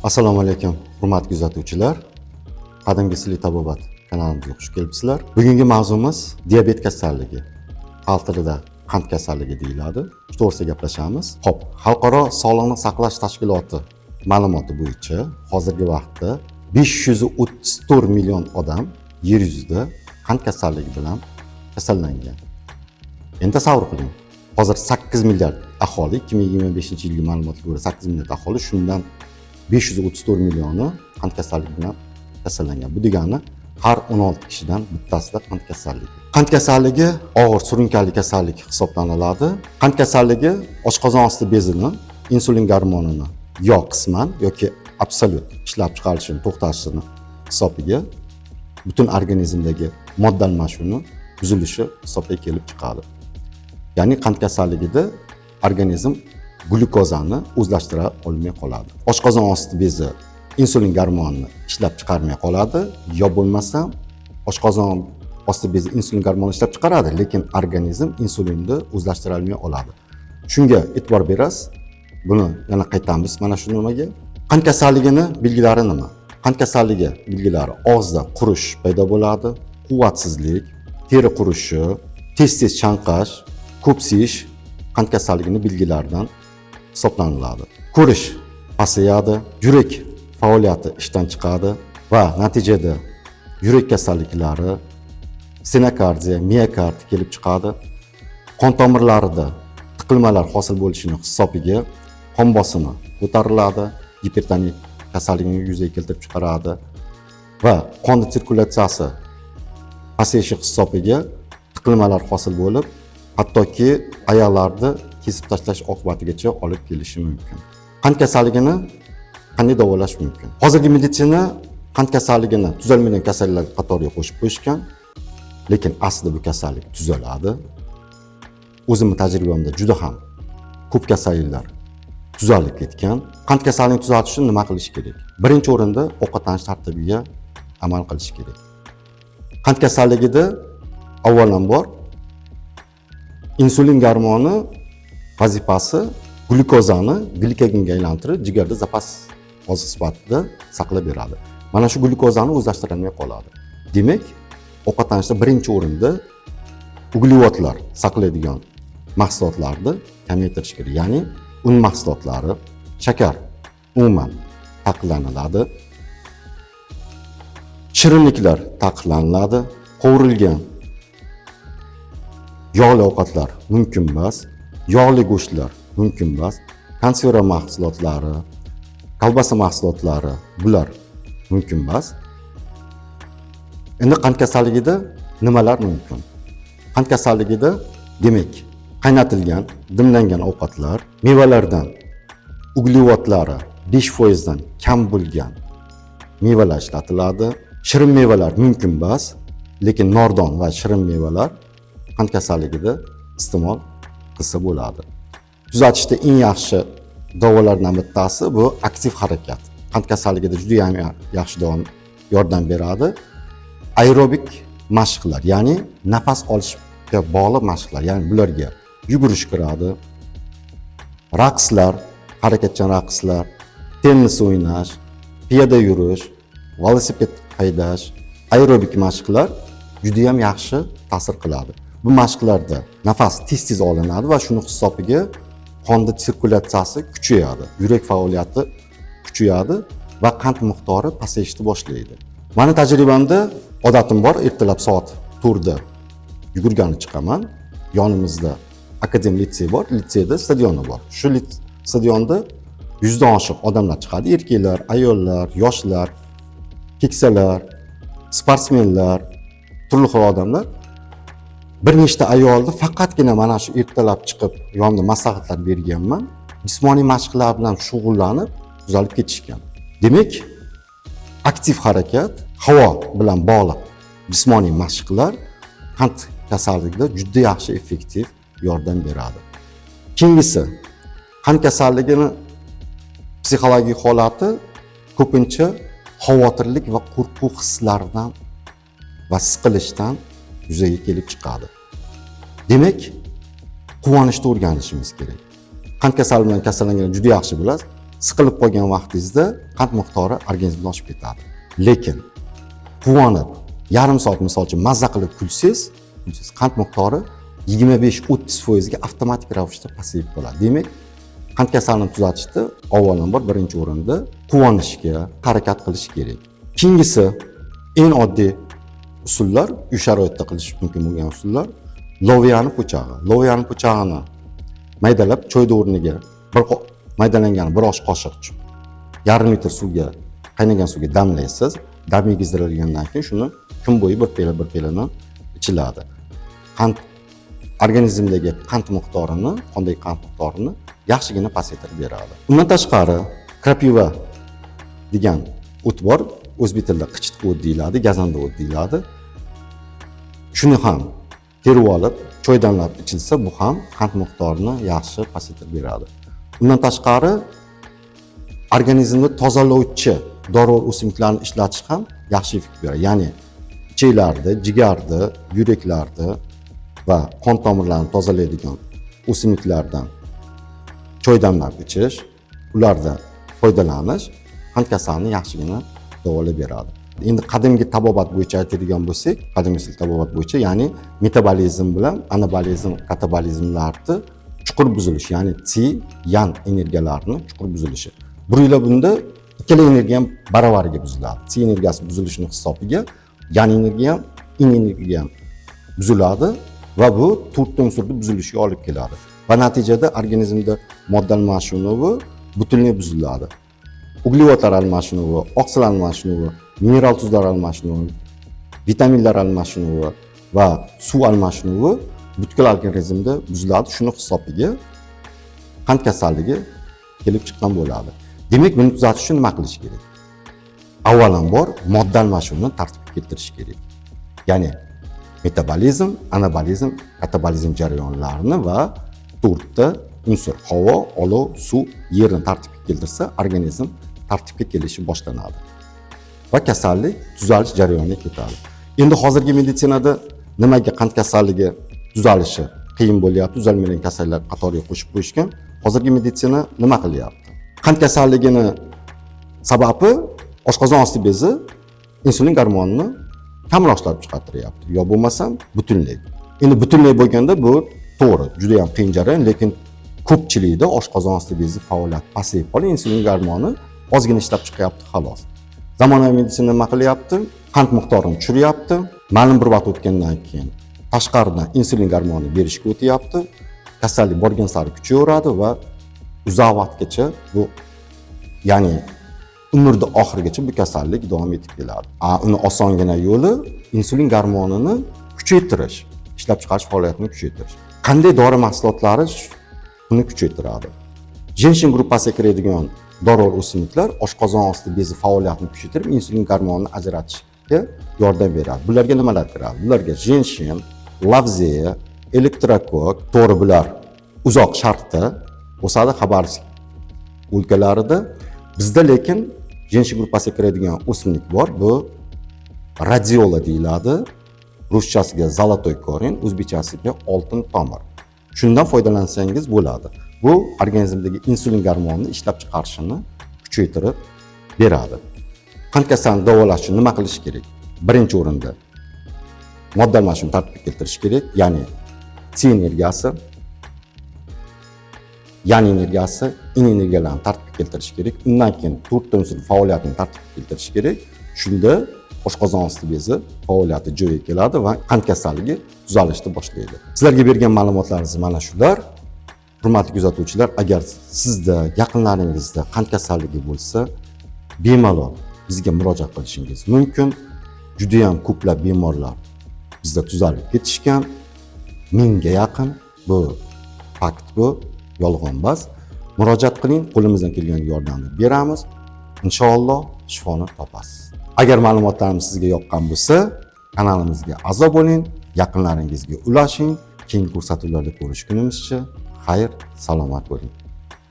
Assalomu alaykum, hurmatli kuzatuvchilar. Qadimgi Sili tabobat kanalimizga xush kelibsizlar. Bugungi mavzumiz diabet kasalligi. Xalq tilida qand kasalligi deyiladi. Shu to'g'risida gaplashamiz. Xo'p, Xalqaro sog'liqni saqlash tashkiloti ma'lumoti bo'yicha hozirgi vaqtda 534 million odam yer yuzida qand kasalligi bilan kasallangan. Endi tasavvur qiling. Hozir 8 milliard aholi, 2025-yilgi ma'lumotga ko'ra 8 milliard aholi, shundan 534 millioni qand kasalligi bilan kasallangan. Bu degani har 16 kishidan bittasida qand kasalligi. Qand kasalligi og'ir surunkali kasallik hisoblanadi. Qand kasalligi oshqozon osti bezini insulin gormonini yo qisman yoki absolyut ishlab chiqarishini to'xtatishini hisobiga butun organizmdagi modda almashinuvni buzilishi hisobiga kelib chiqadi. Ya'ni qand kasalligida organizm glyukozani o'zlashtira olmay qoladi. Oshqozon osti bezi insulin gormonini ishlab chiqarmay qoladi, yo bo'lmasa oshqozon osti bezi insulin gormonini ishlab chiqaradi, lekin organizm insulinni o'zlashtira olmay qoladi. Shunga e'tibor berasiz. Buni yana qaytamiz mana shu nimaga. Qand kasalligini belgilari nima? Qand kasalligi belgilari: og'izda qurish paydo bo'ladi, quvvatsizlik, teri qurishi, tez-tez chanqash, ko'psiyish qand kasalligining belgilaridan hisoblanadi. Ko'rish pasayadi, yurak faoliyati ishdan chiqadi va natijada yurak kasalliklari, stenokardiya, miokard kelib chiqadi. Qon tomirlarida tiqilmalar hosil bo'lishining hisobiga qon bosimi ko'tariladi, gipertonik kasalligini yuzaga keltirib chiqaradi va qon sirkulyatsiyasi pasayishi hisobiga tiqilmalar hosil bo'lib, hattoki oyoqlarni kesib tashlash oqibatigacha olib kelishi mumkin. Qand kasalligini qanday davolash mumkin? Hozirgi meditsina qand kasalligini tuzalmagan kasalliklar qatoriga qo'shib qo'yishgan, lekin aslida bu kasallik tuzaladi. O'zimning tajribamda juda ham ko'p kasalliklar tuzalib ketgan. Qand kasalligini tuzatish uchun nima qilish kerak? Birinchi o'rinda ovqatlanish tartibiga amal qilish kerak. Qand kasalligida avvalambor insulin gormoni vazifasi glyukozani glikogenga aylantirib, jigarda zapas oziq sifatida saqlab beradi. Mana shu glyukozani o'zlashtirib olmay qoladi. Demak, ovqatlanishda birinchi o'rinda uglevodlar saqlaydigan mahsulotlarni kamaytirish kerak. Ya'ni un mahsulotlari, shakar umuman taqiqlanadi. Shirinliklar taqiqlanadi. Qovurilgan yog'li ovqatlar mumkin emas, yog'li go'shtlar mumkin emas, konserva mahsulotlari, kolbasa mahsulotlari bular mumkin emas. Endi qand kasalligida nimalar mumkin? Qand kasalligida demak, qaynatilgan, dimlangan ovqatlar, mevalardan uglevodlari 5% dan kam bo'lgan mevalar ishlatiladi. Shirin mevalar mumkin emas, lekin nordon va shirin mevalar qand kasalligida iste'mol qilsa bo'ladi. Tuzatishda eng yaxshi davolardan bittasi bu aktiv harakat. Qand kasalligida juda ham yaxshi yordam beradi. Aerobik mashqlar, ya'ni nafas olishga bog'liq mashqlar, ya'ni bularga yugurish kiradi. Raqslar, harakatchan raqslar, tennis o'ynash, piyoda yurish, velosiped haydash, aerobik mashqlar juda ham yaxshi ta'sir qiladi. Bu mashqlarda nafas tez-tez olinadi va shuni hisobiga qonda sirkulyatsiyasi kuchayadi, yurak faoliyati kuchayadi va qand miqdori pasayishni boshlaydi. Meni tajribamda odatim bor, ertalab soat 4 da yugurgani chiqaman. Yonimizda akadem litsey bor, litseyda stadioni bor. Shu stadionda 100 dan oshiq odamlar chiqadi, erkaklar, ayollar, yoshlar, keksalar, sportsmenlar, turli xil odamlar. Bir nechta ayolni faqatgina mana shu ertalab chiqib yonda maslahatlar berganman. Jismoniy mashqlar bilan shug'ullanib tuzalib ketishgan. Demak, aktiv harakat, havo bilan bog'liq jismoniy mashqlar qand kasalligida juda yaxshi effektiv yordam beradi. Keyingisi, qand kasalligini psixologik holati ko'pincha xavotirlik va qo'rquv hislaridan va siqilishdan yuzaga kelib chiqadi. Demak, quvonishni o'rganishimiz kerak. Qand kasalligi bilan kasallanganlar juda yaxshi bilasiz. siqilib qolgan vaqtingizda qand miqdori organizmdan oshib ketadi. Lekin quvonib, yarim soat misol uchun mazza qilib kulsangiz, qand miqdori 25-30% ga avtomatik ravishda pasayib qoladi. Demak, qand kasalligini tuzatishda avvalambor birinchi o'rinda quvonishga harakat qilish kerak. Keyingisi eng oddiy usullar, uy sharoitida qilish mumkin bo'lgan usullar, loviyani po'chog'i. Loviyani po'chog'ini maydalab choyda o'rniga maydalangan bir osh qoshiq yarim litr suvga, qaynagan suvga damlaysiz. Dam yegizirilgandan keyin shuni kun bo'yi bir piyola ichiladi. Qand organizmdagi qand miqdorini, qondagi qand miqdorini yaxshigina pasaytirib beradi. Undan tashqari, krapiva degan o't bor, o'zbek tilida qichitqi o't deyiladi, gazanda o't deyiladi. Shuni ham terib olib, choy damlab ichilsa, bu ham qand miqdorini yaxshi pasaytirib beradi. Undan tashqari, organizmni tozalovchi dorivor o'simliklarni ishlatish ham yaxshi effekt beradi. Ya'ni ichaklarni, jigarni, yuraklarni va qon tomirlarini tozalaydigan o'simliklardan choy damlab ichish, ulardan foydalanish qand kasalligini yaxshigina davolab beradi. Endi qadimgi tabobat bo'yicha aytadigan bo'lsak, qadimgi tabobat bo'yicha, ya'ni metabolizm bilan anabolizm, katabolizmlarni chuqur buzilishi, ya'ni qi, yan energiyalarini chuqur buzilishi. Buringlar bunda ikkala energiya ham baravariga buziladi. Qi energiyasi buzilishining hisobiga yan energiya ham, in energiya ham buziladi va bu to'rtta unsurning buzilishiga olib keladi. Va natijada organizmda modda almashinuvi butunlay buziladi. Uglevodlar almashinuvi, oqsil almashinuvi, mineral tuzlar almashinuvi, vitaminlar almashinuvi va suv almashinuvi butkul organizmda buziladi. Shuni hisobiga qand kasalligi kelib chiqqan bo'ladi. Demak, buni tuzatish uchun nima qilish kerak? Avvalambor modda almashinuvini tartibga keltirish kerak. Ya'ni metabolizm, anabolizm, katabolizm jarayonlarini va to'rtta unsur havo, olov, suv, yerni tartibga keltirsa, organizm tartibga kelishi boshlanadi va kasallik tuzalish jarayoniga ketadi. Endi hozirgi meditsinada nimaga qand kasalligi tuzalishi qiyin bo'lyapti, tuzalmaydigan kasalliklar qatoriga qo'shib qo'yishgan. Hozirgi meditsina nima qilyapti? Qand kasalligini sababi oshqozon osti bezi insulin gormonini kamroq ishlab chiqartiryapti, yo bo'lmasam butunlay. Endi butunlay bo'lganda bu to'g'ri, juda ham qiyin jarayon, lekin ko'pchilikda oshqozon osti bezi faoliyati pasayib qolib, insulin gormoni ozgina ishlab chiqyapti xolos. Zamonaviy meditsina nima qilyapti? Qand miqdorini tushiryapti. Ma'lum bir vaqt o'tgandan keyin tashqaridan insulin gormoni berishga o'tyapti. Kasallik borgan sari kuchayaveradi va uzoq vaqtgacha bu, ya'ni umrda oxirigacha bu kasallik davom etib keladi. Uni osongina yo'li insulin gormonini kuchaytirish, ishlab chiqarish faoliyatini kuchaytirish. Qanday dori mahsulotlari buni kuchaytiradi? Jenshin gruppasiga kiradigan dorivor o'simliklar oshqozon osti bezi faoliyatini kuchaytirib, insulin gormonini ajratishga yordam beradi. Bularga nimalar kiradi? Bularga jenshin, lavzeya, elektrokok, to'g'ri bular uzoq sharqda o'sadi, Xabarovsk o'lkalarida. Bizda lekin jenshin gruppasiga kiradigan o'simlik bor. Bu radiola deyiladi. Ruschasiga zolotoy koren, o'zbekchasiga oltin tomir. Shundan foydalansangiz bo'ladi. Bu organizmdagi insulin gormonini ishlab chiqarishini kuchaytirib beradi. Qand kasalligini davolash uchun nima qilish kerak? Birinchi o'rinda modda almashinuvini tartibga keltirish kerak, ya'ni qi energiyasi, yan energiyasi, in energiyalarni tartibga keltirish kerak. Undan keyin to'rtta unsur faoliyatini tartibga keltirish kerak. Shunda oshqozon osti bezi faoliyati joyiga keladi va qand kasalligi tuzalishni boshlaydi. Sizlarga bergan ma'lumotlaringiz mana shular. Hurmatli kuzatuvchilar, agar sizda, yaqinlaringizda qand kasalligi bo'lsa, bemalol bizga murojaat qilishingiz mumkin. Juda ham ko'plab bemorlar bizda tuzalib ketishgan. 1000 ga yaqin. Bu fakt, bu yolg'on emas. Murojaat qiling, qo'limizdan kelgan yordamni beramiz. Inshaalloh shifoni topasiz. Agar ma'lumotlarimiz sizga yoqqan bo'lsa, kanalimizga a'zo bo'ling, yaqinlaringizga ulashing. Keyingi ko'rsatuvlarda ko'rishgunimizcha xayr, salomat bo'ling.